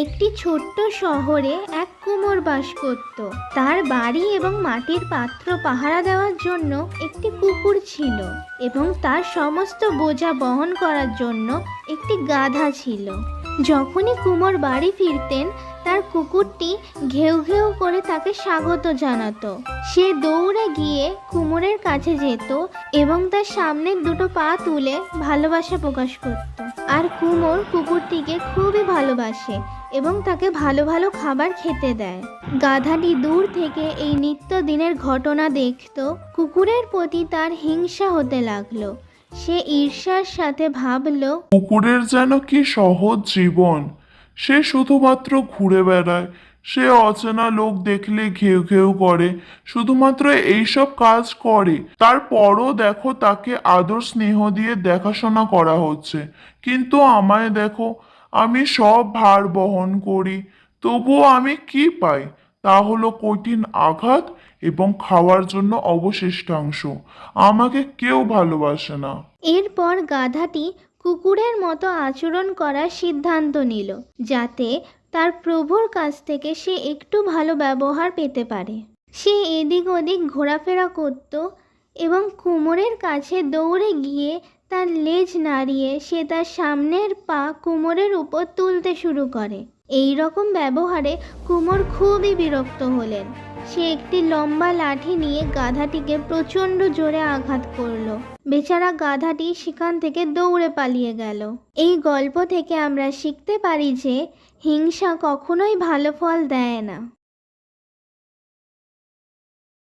একটি ছোট্ট শহরে এক কুমোর বাস করত। তার বাড়ি এবং মাটির পাত্র পাহারা দেওয়ার জন্য একটি কুকুর ছিল এবং তার সমস্ত বোঝা বহন করার জন্য একটি গাধা ছিল। যখনই কুমোর বাড়ি ফিরতেন তার কুকুরটি ঘেউ ঘেউ করে তাকে স্বাগত জানাতো। সে দৌড়ে গিয়ে কুমোরের কাছে যেত এবং তার সামনের দুটো পা তুলে ভালোবাসা প্রকাশ করত। আর কুমোর কুকুরটিকে খুবই ভালোবাসে এবং তাকে ভালো ভালো খাবার খেতে দেয়। গাধাটি দূর থেকে এই নিত্যদিনের ঘটনা দেখত। কুকুরের প্রতি তার হিংসা হতে লাগলো। সে ঈর্ষার সাথে ভাবলো, কুকুরের যেন কি সহজ জীবন, সে শুধুমাত্র ঘুরে বেড়ায়, সে অচেনা লোক দেখলে ঘেউ ঘেউ করে, শুধুমাত্র এইসব কাজ করে। তারপরও দেখো তাকে আদর স্নেহ দিয়ে দেখাশোনা করা হচ্ছে, কিন্তু আমায় দেখো, আমি সব ভার বহন করি, তবুও আমি কি পাই? তা হলো কঠিন আঘাত এবং খাওয়ার জন্য অবশিষ্টাংশ। আমাকে কেউ ভালোবাসে না। এরপর গাধাটি কুকুরের মতো আচরণ করার সিদ্ধান্ত নিল, যাতে তার প্রভুর কাছ থেকে সে একটু ভালো ব্যবহার পেতে পারে। সে এদিক ওদিক ঘোরাফেরা করত এবং কুমোরের কাছে দৌড়ে গিয়ে তার লেজ নাড়িয়ে সে তার সামনের পা কুমোরের উপর তুলতে শুরু করে। এই রকম ব্যবহারে কুমোর খুবই বিরক্ত হলেন। সে একটি লম্বা লাঠি নিয়ে গাধাটিকে প্রচণ্ড জোরে আঘাত করলো। বেচারা গাধাটি সেখান থেকে দৌড়ে পালিয়ে গেল। এই গল্প থেকে আমরা শিখতে পারি যে হিংসা কখনোই ভালো ফল দেয় না।